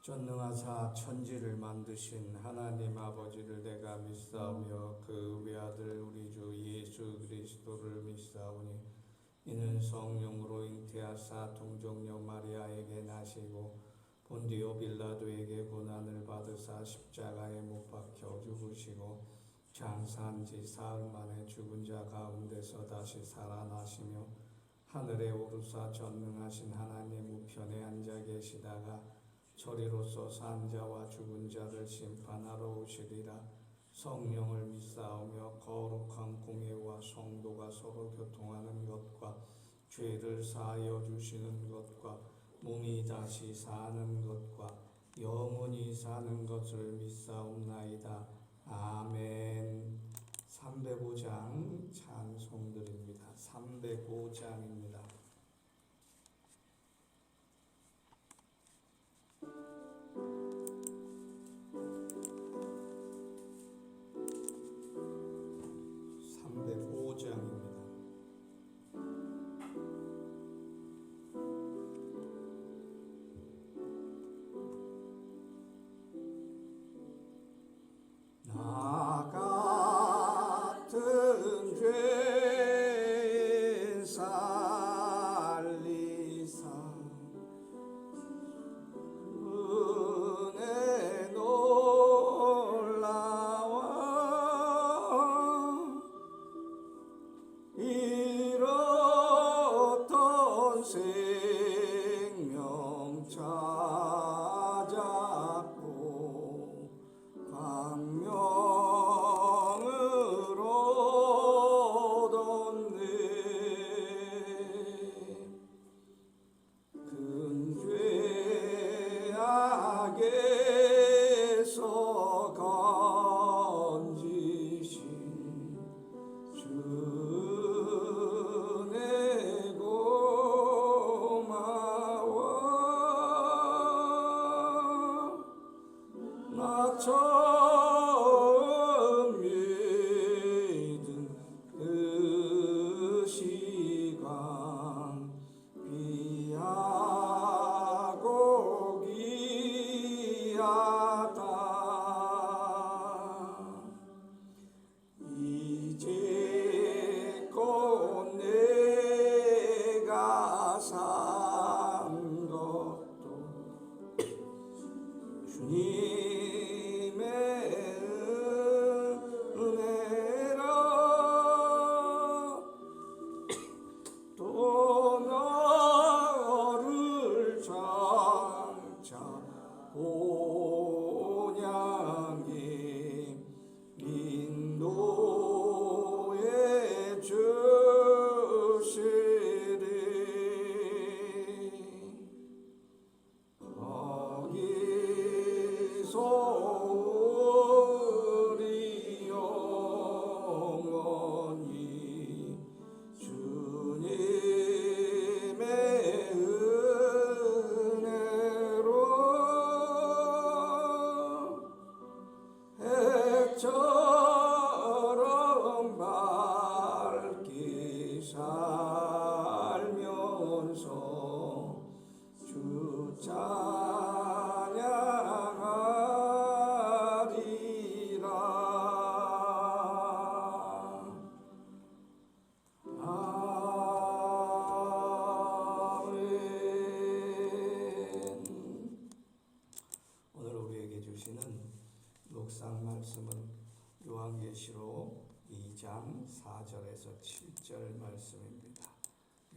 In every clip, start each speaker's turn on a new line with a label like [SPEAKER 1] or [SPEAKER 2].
[SPEAKER 1] 전능하사 천지를 만드신 하나님 아버지를 내가 믿사오며 그 외아들 우리 주 예수 그리스도를 믿사오니 이는 성령으로 잉태하사 동정녀 마리아에게 나시고 본디오 빌라도에게 고난을 받으사 십자가에 못 박혀 죽으시고 장사한 지 사흘 만에 죽은 자 가운데서 다시 살아나시며 하늘에 오르사 전능하신 하나님 우편에 앉아 계시다가 저리로서 산 자와 죽은 자를 심판하러 오시리라. 성령을 믿사오며 거룩한 공예와 성도가 서로 교통하는 것과 죄를 사하여 주시는 것과 몸이 다시 사는 것과 영원히 사는 것을 믿사옵나이다. 아멘. 305장 찬송드립니다. 305장입니다. 나 같은 죄인 살리사 은혜 놀라워 잃었던 생명 찾았고 광명을 얻었네. 큰 죄악에서 건지신 주네 고마워. 나 처음 믿은 그 시간 귀하고 귀하다. 이제껏 내가 산 것도 주님의 은혜라. 또 너를 장차 본향에 인도해 주시리. 거기서 우리 영원히 주님의 은혜로 해처럼 밝게 살면서 주 찬양하리라. 아멘. 오늘 우리에게 주시는 묵상 말씀은 요한계시록 2장 4절에서 7절 말씀입니다.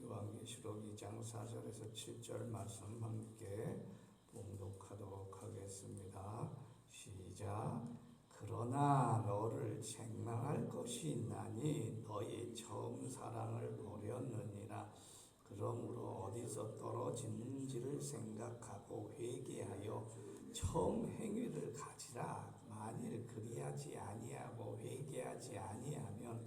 [SPEAKER 1] 요한계시록 2장 4절에서 7절 말씀 함께 봉독하도록 하겠습니다. 시작. 그러나 너를 책망할 것이 있나니 너희 처음 사랑을 버렸느니라. 그러므로 어디서 떨어지는지를 생각하고 회개하여 처음 행위를 가지라. 만일 그리하지 아니하고 회개하지 아니하면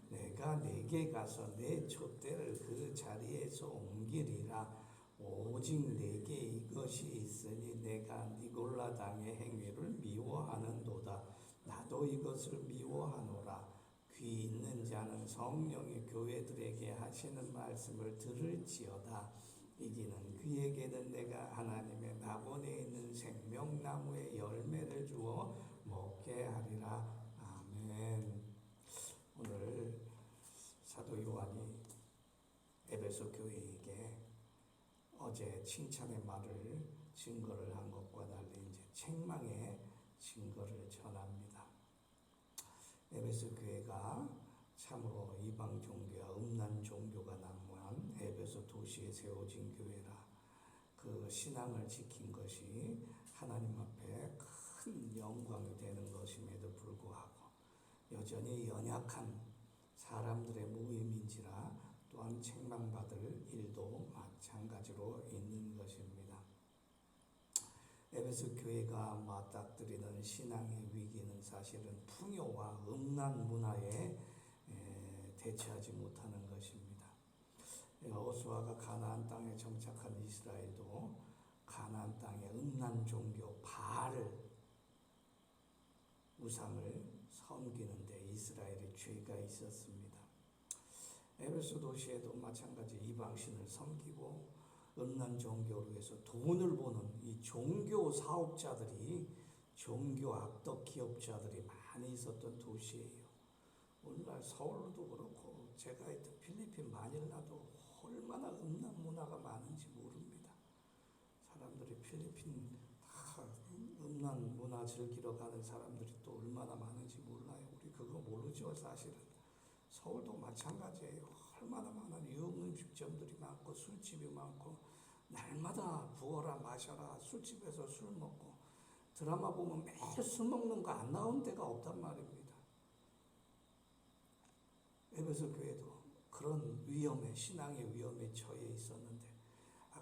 [SPEAKER 1] 내가 내게 가서 내 촛대를 그 자리에서 옮기리라. 오직 내게 이것이 있으니 내가 니골라 당의 행위를 미워하는도다. 나도 이것을 미워하노라. 귀 있는 자는 성령이 교회들에게 하시는 말씀을 들을지어다. 이기는 그에게는 내가 하나님의 낙원에 있는 생명나무의 열매를 주어 먹게 하리라. 아멘. 오늘 사도 요한이 에베소 교회에게 어제 칭찬의 말을 증거를 한 것과 달리 이제 책망의 증거를 전합니다. 에베소 교회가 참으로 이방 종교와 음란 종교가 난무한 에베소 도시에 세워진 교회라. 그 신앙을 지킨 것이 하나님 앞에 큰 영광이 되는 것임에도 불구하고 여전히 연약한 사람들의 모임인지라 또한 책망받을 일도 마찬가지로 있는 것입니다. 에베소 교회가 맞닥뜨리는 신앙의 위기는 사실은 풍요와 음란 문화에 대처하지 못하는 것입니다. 여호수아가 가나안 땅에 정착한 이스라엘도 가나안 땅의 음란 종교 바알 우상을 섬기는데 이스라엘의 죄가 있었습니다. 에베소 도시에도 마찬가지 이방신을 섬기고 음란 종교로 해서 돈을 버는 이 종교 사업자들이, 종교 악덕 기업자들이 많이 있었던 도시예요. 오늘날 서울도 그렇고 제가 있던 필리핀 마닐라도 얼마나 음란 문화가 많은지 모릅니다. 사람들이 필리핀 다 음란 문화 즐기러 가는 사람들이 또 얼마나 많은지 몰라요. 우리 그거 모르죠. 사실은 서울도 마찬가지예요. 얼마나 많은 유흥음식점들이 많고 술집이 많고 날마다 부어라 마셔라 술집에서 술 먹고 드라마 보면 매일 술 먹는 거 안 나온 데가 없단 말입니다. 에베소 교회도 그런 위험에, 신앙의 위험에 처해 있었는데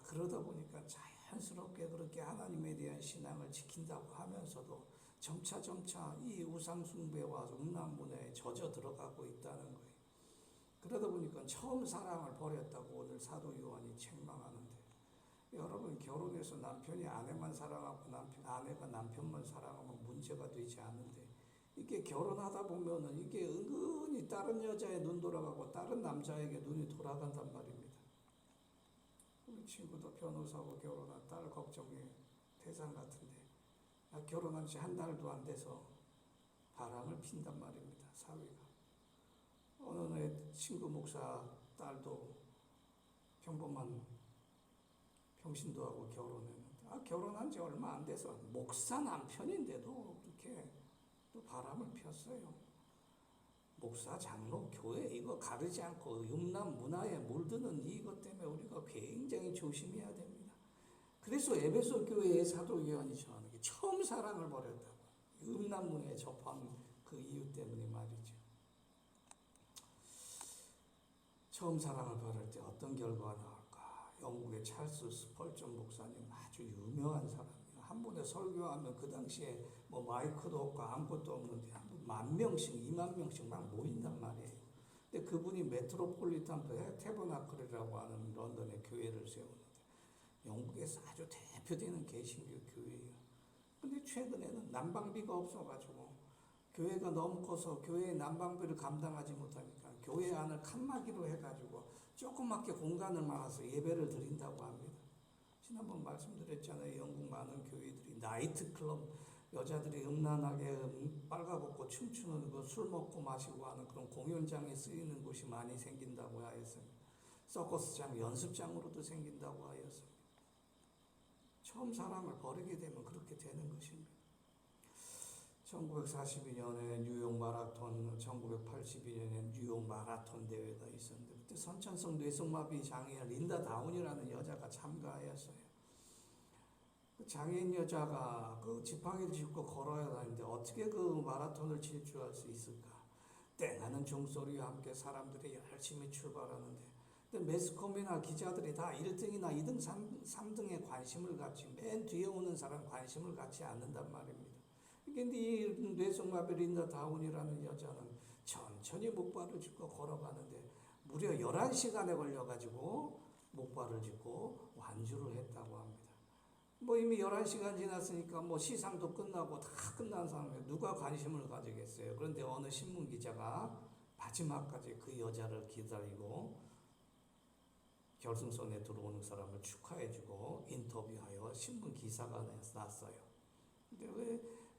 [SPEAKER 1] 그러다 보니까 자연스럽게 그렇게 하나님에 대한 신앙을 지킨다고 하면서도 점차 이 우상 숭배와 음란 문화에 젖어 들어가고 있다는 거예요. 그러다 보니까 처음 사랑을 버렸다고 오늘 사도 요한이 책망하는데, 여러분 결혼해서 남편이 아내만 사랑하고 아내가 남편만 사랑하면 문제가 되지 않는데, 이게 결혼하다 보면은 이게 은근히 다른 여자에 눈 돌아가고 다른 남자에게 눈이 돌아간단 말입니다. 우리 친구도 변호사고 결혼한 딸 걱정의 대상 같은데 결혼한 지 한 달도 안 돼서 바람을 핀단 말입니다. 사위가. 어느 날 친구 목사 딸도 평범한 평신도하고 결혼했는데 결혼한 지 얼마 안 돼서 목사 남편인데도 그렇게 또 바람을 폈어요. 목사, 장로, 교회 이거 가르지 않고 음란 문화에 물드는 이것 때문에 우리가 굉장히 조심해야 됩니다. 그래서 에베소 교회의 사도 요한이 전하는 게 처음 사랑을 버렸다고. 음란 문화에 접한 그 이유 때문에 말이죠. 처음 사랑을 버릴 때 어떤 결과가 나올까? 영국의 찰스 스펄전 목사님 아주 유명한 사람이에요. 한 번에 설교하면 그 당시에 뭐 마이크도 없고 아무것도 없는데 10,000명씩 20,000명씩 막 모인단 말이에요. 근데 그분이 메트로폴리탄 태버나클이라고 하는 런던의 교회를 세우는데 영국에서 아주 대표되는 개신교 교회예요. 근데 최근에는 난방비가 없어가지고 교회가 너무 커서 교회의 난방비를 감당하지 못하니까 교회 안을 칸막이로 해가지고 조그맣게 공간을 막아서 예배를 드린다고 합니다. 지난번 말씀드렸잖아요. 영국 많은 교회들이 나이트클럽, 여자들이 음란하게 빨가벗고 춤추는 그 술 먹고 마시고 하는 그런 공연장에 쓰이는 곳이 많이 생긴다고 하였습니다. 서커스장, 연습장으로도 생긴다고 하였습니다. 처음 사랑을 버리게 되면 그렇게 되는 것입니다. 1942년에 뉴욕 마라톤, 1982년에 뉴욕 마라톤 대회가 있었는데 그때 선천성 뇌성마비 장애인 린다 다운이라는 여자가 참가하였어요. 그 장애인 여자가 그 지팡이를 짚고 걸어야 하는데 어떻게 그 마라톤을 질주할 수 있을까? 땡하는 종소리와 함께 사람들이 열심히 출발하는데 근데 매스컴이나 기자들이 다 1등이나 2등, 3등에 관심을 갖지 맨 뒤에 오는 사람 관심을 갖지 않는단 말입니다. 근데 이 뇌성마비 린다 다운이라는 여자는 천천히 목발을 짚고 걸어가는데 무려 11시간에 걸려가지고 목발을 짚고 완주를 했다고 합니다. 뭐 이미 11시간 지났으니까 뭐 시상도 끝나고 다 끝난 상황에 누가 관심을 가지겠어요. 그런데 어느 신문 기자가 마지막까지 그 여자를 기다리고 결승선에 들어오는 사람을 축하해주고 인터뷰하여 신문 기사가 났어요. 근데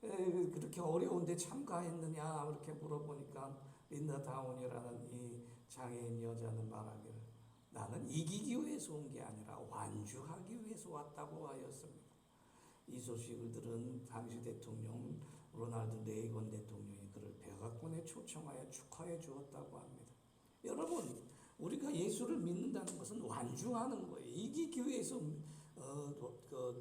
[SPEAKER 1] 왜 그렇게 어려운데 참가했느냐 그렇게 물어보니까 린다 다운이라는 이 장애인 여자는 말하기를 나는 이기기 위해서 온 게 아니라 완주하기 위해서 왔다고 하였습니다. 이 소식을 들은 당시 대통령 로널드 레이건 대통령이 그를 백악관에 초청하여 축하해 주었다고 합니다. 여러분, 우리가 예수를 믿는다는 것은 완주하는 거예요. 이기기 위해서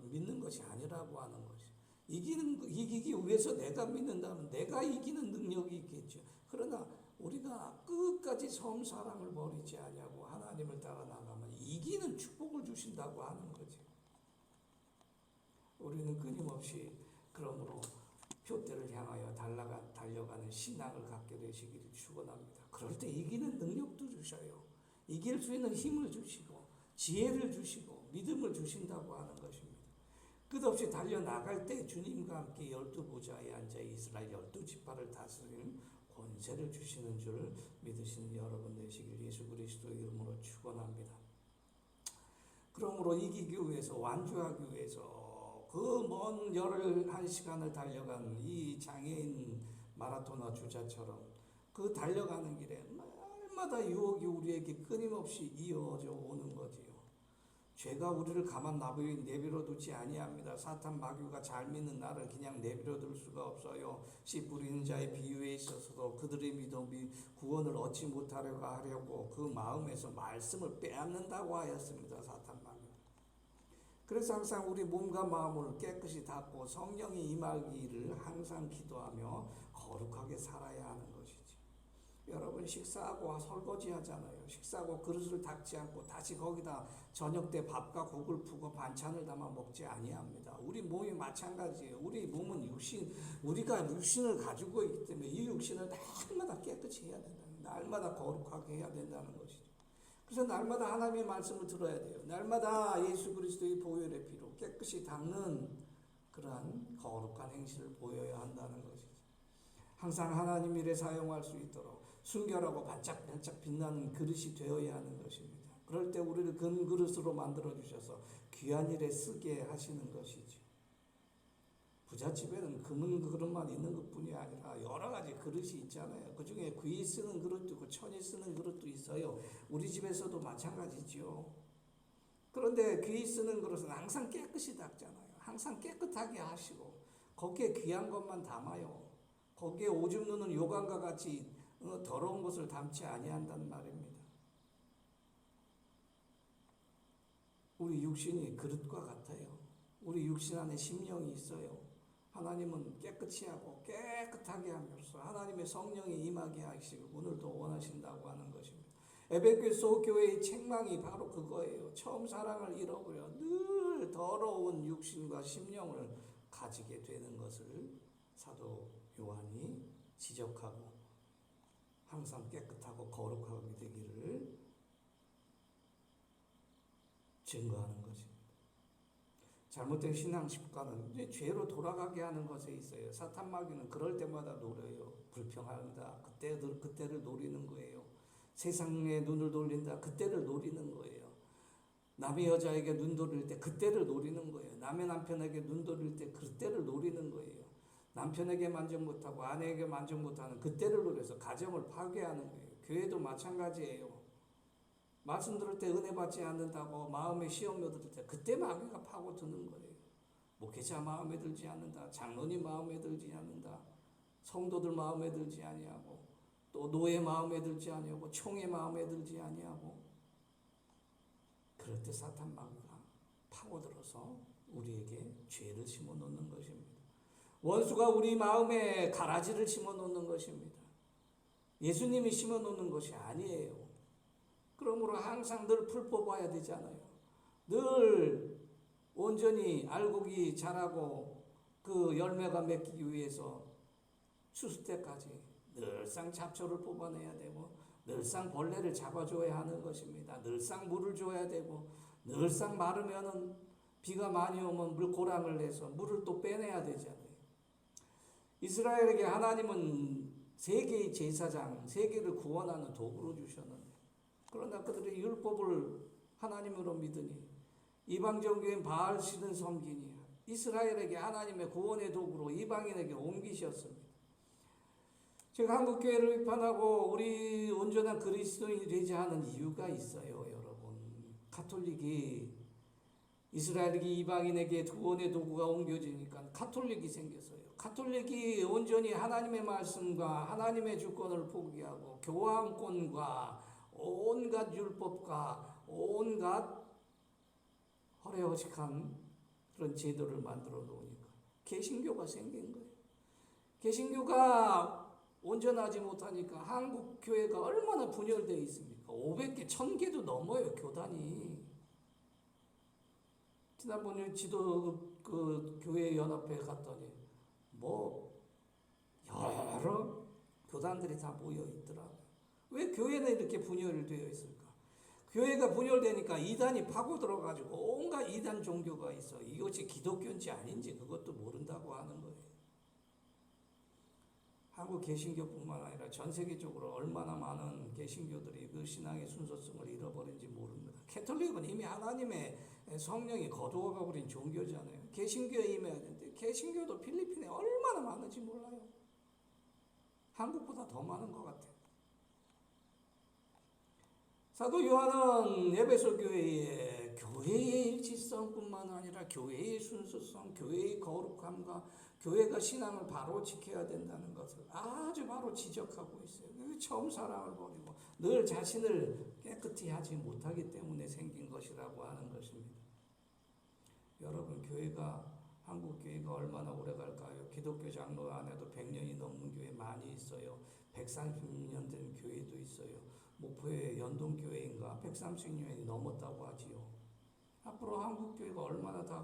[SPEAKER 1] 믿는 것이 아니라고 하는 것이. 이기기 위해서 내가 믿는다면 내가 이기는 능력이 있겠죠. 그러나 우리가 끝까지 섬 사랑을 버리지 아니하고 하나님을 따라 나가면 이기는 축복을 주신다고 하는 거지. 우리는 끊임없이 그러므로 표대를 향하여 달려가는 신앙을 갖게 되시기를 축원합니다. 그럴 때 이기는 능력도 주셔요. 이길 수 있는 힘을 주시고 지혜를 주시고 믿음을 주신다고 하는 것입니다. 끝없이 달려나갈 때 주님과 함께 12보좌에 앉아 이스라엘 12지파를 다스리는 권세를 주시는 줄 믿으시는 여러분 되시길 예수 그리스도의 이름으로 축원합니다. 그러므로 이기기 위해서 완주하기 위해서 그 먼 열흘 1시간을 달려간 이 장애인 마라토너 주자처럼 그 달려가는 길에 날마다 유혹이 우리에게 끊임없이 이어져 오는 거지요. 죄가 우리를 가만 내버려 두지 아니합니다. 사탄 마귀가 잘 믿는 나를 그냥 내버려 둘 수가 없어요. 씨 뿌리는 자의 비유에 있어서도 그들의 믿음이 구원을 얻지 못하려고 그 마음에서 말씀을 빼앗는다고 하였습니다. 사탄 마귀. 그래서 항상 우리 몸과 마음을 깨끗이 닦고 성령이 임하기를 항상 기도하며 거룩하게 살아야 하는 것이지. 여러분 식사하고 설거지 하잖아요. 식사하고 그릇을 닦지 않고 다시 거기다 저녁 때 밥과 국을 푸고 반찬을 담아 먹지 아니합니다. 우리 몸이 마찬가지예요. 우리 몸은 우리가 육신을 가지고 있기 때문에 이 육신을 날마다 깨끗이 해야 된다. 날마다 거룩하게 해야 된다는 것이죠. 그래서 날마다 하나님의 말씀을 들어야 돼요. 날마다 예수 그리스도의 보혈의 피로 깨끗이 닦는 그러한 거룩한 행실을 보여야 한다는 것이죠. 항상 하나님 일에 사용할 수 있도록 순결하고 반짝반짝 빛나는 그릇이 되어야 하는 것입니다. 그럴 때 우리를 금 그릇으로 만들어 주셔서 귀한 일에 쓰게 하시는 것이죠. 부잣집에는 금은 그릇만 있는 것뿐이 아니라 여러 가지 그릇이 있잖아요. 그 중에 귀히 쓰는 그릇도 있고 천이 쓰는 그릇도 있어요. 우리 집에서도 마찬가지죠. 그런데 귀히 쓰는 그릇은 항상 깨끗이 닦잖아요. 항상 깨끗하게 하시고 거기에 귀한 것만 담아요. 거기에 오줌 누는 요강과 같이 더러운 것을 담지 아니한다는 말입니다. 우리 육신이 그릇과 같아요. 우리 육신 안에 심령이 있어요. 하나님은 깨끗이 하고 깨끗하게 하면서 하나님의 성령이 임하게 하시고 오늘도 원하신다고 하는 것입니다. 에베소서 교회의 책망이 바로 그거예요. 처음 사랑을 잃어버려 늘 더러운 육신과 심령을 가지게 되는 것을 사도 요한이 지적하고 항상 깨끗하고 거룩하게 되기를 증거하는 것입니다. 잘못된 신앙 습관은 죄로 돌아가게 하는 것에 있어요. 사탄 마귀는 그럴 때마다 노려요. 불평한다. 그때를 노리는 거예요. 세상에 눈을 돌린다. 그때를 노리는 거예요. 남의 여자에게 눈 돌릴 때 그때를 노리는 거예요. 남의 남편에게 눈 돌릴 때 그때를 노리는 거예요. 남편에게 만족 못하고 아내에게 만족 못하는 그때를 노려서 가정을 파괴하는 거예요. 교회도 마찬가지예요. 말씀 들을 때 은혜 받지 않는다고 마음에 시험을 들을 때 그때 마귀가 파고드는 거예요. 목회자 마음에 들지 않는다. 장로님 마음에 들지 않는다. 성도들 마음에 들지 아니하고 또 노예 마음에 들지 아니하고 총회 마음에 들지 아니하고 그럴 때 사탄 마귀가 파고들어서 우리에게 죄를 심어 놓는 것입니다. 원수가 우리 마음에 가라지를 심어 놓는 것입니다. 예수님이 심어 놓는 것이 아니에요. 그러므로 항상 늘 풀 뽑아야 되잖아요. 늘 온전히 알곡이 자라고 그 열매가 맺기 위해서 추수 때까지 늘상 잡초를 뽑아내야 되고 늘상 벌레를 잡아줘야 하는 것입니다. 늘상 물을 줘야 되고 늘상 마르면은 비가 많이 오면 물고랑을 내서 물을 또 빼내야 되잖아요. 이스라엘에게 하나님은 세계의 제사장, 세계를 구원하는 도구로 주셨는데 그러나 그들의 율법을 하나님으로 믿으니 이방 종교인 바알 신을 섬기니 이스라엘에게 하나님의 구원의 도구로 이방인에게 옮기셨습니다. 제가 한국교회를 비판하고 우리 온전한 그리스도인이 되지 않은 이유가 있어요, 여러분. 가톨릭이 이스라엘에게 이방인에게 구원의 도구가 옮겨지니까 가톨릭이 생겼어요. 가톨릭이 온전히 하나님의 말씀과 하나님의 주권을 포기하고 교황권과 온갖 율법과 온갖 허례허식한 그런 제도를 만들어 놓으니까 개신교가 생긴 거예요. 개신교가 온전하지 못하니까 한국 교회가 얼마나 분열되어 있습니까? 500개, 1000개도 넘어요, 교단이. 지난번에 지도 그 교회 연합회 갔더니 뭐 여러 교단들이 다 모여 있더라고요. 왜 교회는 이렇게 분열되어 있을까? 교회가 분열되니까 이단이 파고 들어가지고 온갖 이단 종교가 있어. 이것이 기독교인지 아닌지 그것도 모른다고 하는 거예요. 한국 개신교뿐만 아니라 전 세계적으로 얼마나 많은 개신교들이 그 신앙의 순서성을 잃어버린지 모릅니다. 캐톨릭은 이미 하나님의 성령이 거두어가 버린 종교잖아요. 개신교에 임해야 되는데 개신교도 필리핀에 얼마나 많은지 몰라요. 한국보다 더 많은 것 같아요. 사도 요한은 에베소 교회의 일치성뿐만 아니라 교회의 순수성, 교회의 거룩함과 교회가 신앙을 바로 지켜야 된다는 것을 아주 바로 지적하고 있어요. 처음 사랑을 버리고 늘 자신을 깨끗이 하지 못하기 때문에 생긴 것이라고 하는 것입니다. 여러분, 한국 교회가 얼마나 오래 갈까요? 기독교 장로 안에도 100년이 넘는 교회 많이 있어요. 130년 된 교회도 있어요. 목포의 연동교회인가 130년이 넘었다고 하지요. 앞으로 한국교회가 얼마나 더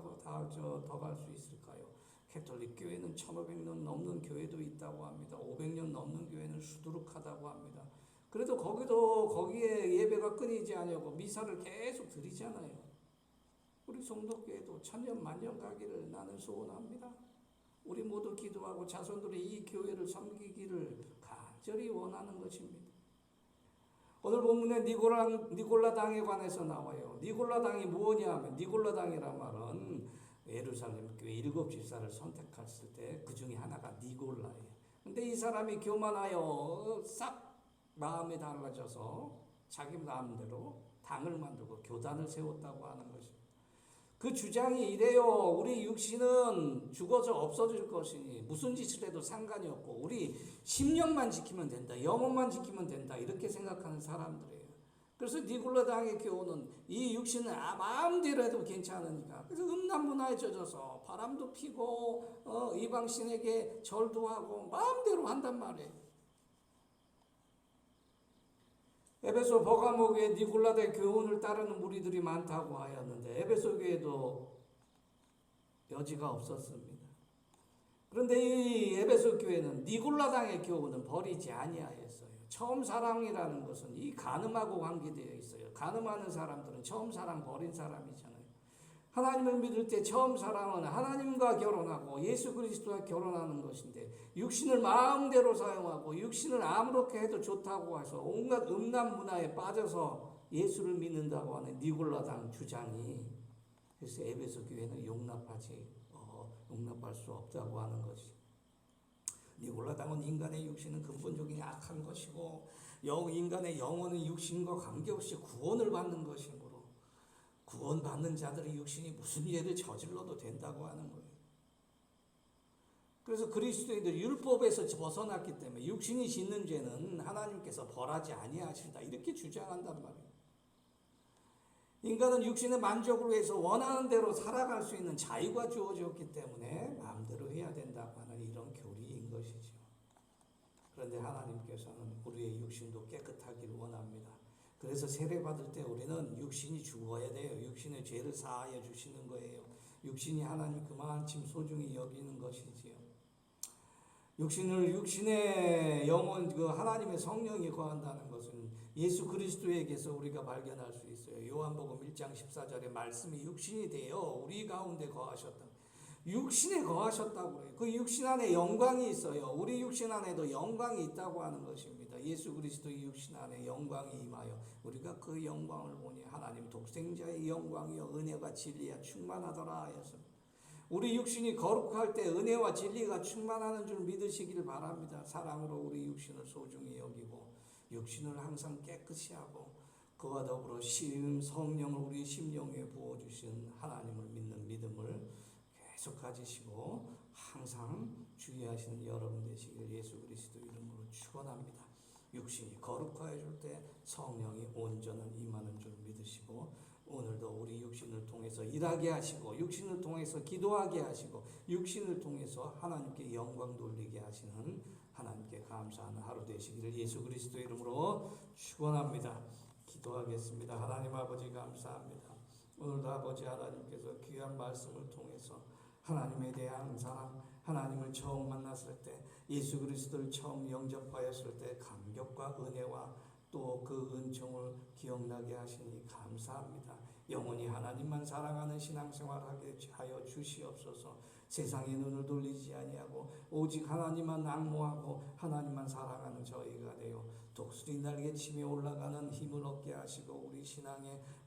[SPEAKER 1] 갈 수 있을까요? 캐톨릭 교회는 1500년 넘는 교회도 있다고 합니다. 500년 넘는 교회는 수두룩하다고 합니다. 그래도 거기에 예배가 끊이지 않냐고 미사를 계속 드리잖아요. 우리 성도교회도 천년 만년 가기를 나는 소원합니다. 우리 모두 기도하고 자손들이 이 교회를 섬기기를 간절히 원하는 것입니다. 오늘 본문에 니골라 당에 관해서 나와요. 니골라 당이 뭐냐 하면 니골라 당이란 말은 예루살렘 교회 7 집사를 선택했을 때 그 중에 하나가 니골라예요. 근데 이 사람이 교만하여 싹 마음이 달라져서 자기 마음대로 당을 만들고 교단을 세웠다고 하는 것입니다. 그 주장이 이래요. 우리 육신은 죽어서 없어질 것이니 무슨 짓을 해도 상관이 없고 우리 심령만 지키면 된다. 영혼만 지키면 된다. 이렇게 생각하는 사람들이에요. 그래서 니골라 당의 교훈은 이 육신은 마음대로 해도 괜찮으니까. 그래서 음란문화에 젖어서 바람도 피고 이방신에게 절도 하고 마음대로 한단 말이에요. 에베소 버가모 교회 니골라의 교훈을 따르는 무리들이 많다고 하였는데 에베소 교회도 여지가 없었습니다. 그런데 이 에베소 교회는 니골라당의 교훈은 버리지 아니하였어요. 처음 사랑이라는 것은 이 간음하고 관계되어 있어요. 간음하는 사람들은 처음 사랑 버린 사람이잖아요. 하나님을 믿을 때 처음 사랑은 하나님과 결혼하고 예수 그리스도와 결혼하는 것인데 육신을 마음대로 사용하고 육신을 아무렇게 해도 좋다고 해서 온갖 음란 문화에 빠져서 예수를 믿는다고 하는 니골라당 주장이 그래서 에베소 교회는 용납할 수 없다고 하는 것이. 니골라당은 인간의 육신은 근본적인 악한 것이고 인간의 영혼은 육신과 관계없이 구원을 받는 것이므로 구원받는 자들의 육신이 무슨 죄를 저질러도 된다고 하는 거예요. 그래서 그리스도인들 율법에서 벗어났기 때문에 육신이 짓는 죄는 하나님께서 벌하지 아니하시다 이렇게 주장한단 말이에요. 인간은 육신의 만족을 위해서 원하는 대로 살아갈 수 있는 자유가 주어졌기 때문에 마음대로 해야 된다고 하는 이런 교리인 것이죠. 그런데 하나님께서는 우리의 육신도 깨끗하기를 원합니다. 그래서 세례받을 때 우리는 육신이 죽어야 돼요. 육신의 죄를 사하여 주시는 거예요. 육신이 하나님 그만큼 소중히 여기는 것이지요. 육신의 영혼, 하나님의 성령이 거한다는 것은 예수 그리스도에게서 우리가 발견할 수 있어요. 요한복음 1장 14절에 말씀이 육신이 되어 우리 가운데 거하셨다. 육신에 거하셨다고 그래요. 그 육신 안에 영광이 있어요. 우리 육신 안에도 영광이 있다고 하는 것입니다. 예수 그리스도의 육신 안에 영광이 임하여 우리가 그 영광을 보니 하나님 독생자의 영광이여 은혜가 진리야 충만하더라 하여서 우리 육신이 거룩할 때 은혜와 진리가 충만하는 줄 믿으시기를 바랍니다. 사랑으로 우리 육신을 소중히 여기고 육신을 항상 깨끗이 하고 그와 더불어 성령을 우리 심령에 부어주신 하나님을 믿는 믿음을 계속 가지시고 항상 주의하시는 여러분 되시길 예수 그리스도 이름으로 축원합니다. 육신이 거룩하여 줄 때 성령이 온전한 임하는 줄 믿으시고 오늘도 우리 육신을 통해서 일하게 하시고 육신을 통해서 기도하게 하시고 육신을 통해서 하나님께 영광 돌리게 하시는 하나님께 감사하는 하루 되시기를 예수 그리스도 이름으로 축원합니다. 기도하겠습니다. 하나님 아버지 감사합니다. 오늘도 아버지 하나님께서 귀한 말씀을 통해서 하나님에 대한 사랑, 하나님을 처음 만났을 때 예수 그리스도를 처음 영접하였을 때 감격과 은혜와 또 그 은총을 기억나게 하시니 감사합니다. 영원히 하나님만 사랑하는 신앙생활하게 하여 주시옵소서. 세상의 눈을 돌리지 아니하고 오직 하나님만 앙모하고 하나님만 사랑하는 저희가 되어 독수리 날개치며 올라가는 힘을 얻게 하시고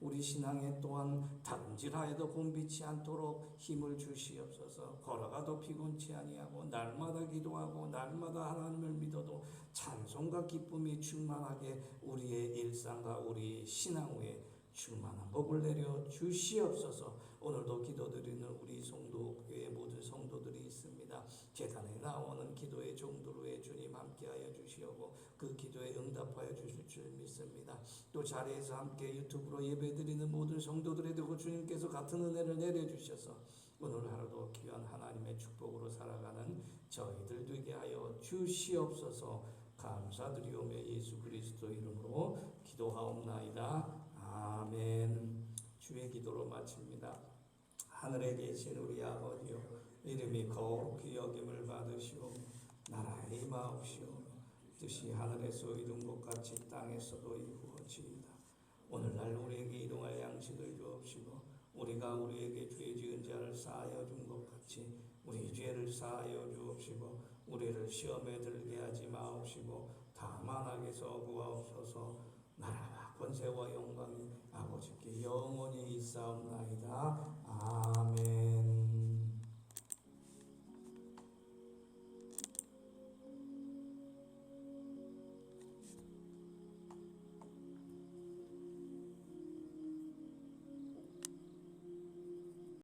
[SPEAKER 1] 우리 신앙에 또한 다름질하여도 곤비치 않도록 힘을 주시옵소서. 걸어가도 피곤치 아니하고 날마다 기도하고 날마다 하나님을 믿어도 찬송과 기쁨이 충만하게 우리의 일상과 우리 신앙 위에 충만한 복을 내려 주시옵소서. 오늘도 기도드리는 우리 성도교회 모든 성도들이 있습니다. 제단에 나오는 기도의 종들 위에 주님 함께하여 주시옵고 그 기도에 응답하여 주실 줄 믿습니다. 또 자리에서 함께 유튜브로 예배드리는 모든 성도들에도 주님께서 같은 은혜를 내려주셔서 오늘 하루도 귀한 하나님의 축복으로 살아가는 저희들 되게 하여 주시옵소서. 감사드리오며 예수 그리스도 이름으로 기도하옵나이다. 아멘. 주의 기도로 마칩니다. 하늘에 계신 우리 아버지여 이름이 거룩히 여김을 받으시오 나라에 임하옵시오 뜻이 하늘에서 이룬 것 같이 땅에서도 이루어지이다. 오늘날 우리에게 일용할 양식을 주옵시고 우리가 우리에게 죄 지은 자를 사하여 준 것 같이 우리 죄를 사하여 주옵시고 우리를 시험에 들게 하지 마옵시고 다만 악에서 구하옵소서. 나라와 권세와 영광이 아버지께 영원히 있사옵나이다. 아멘.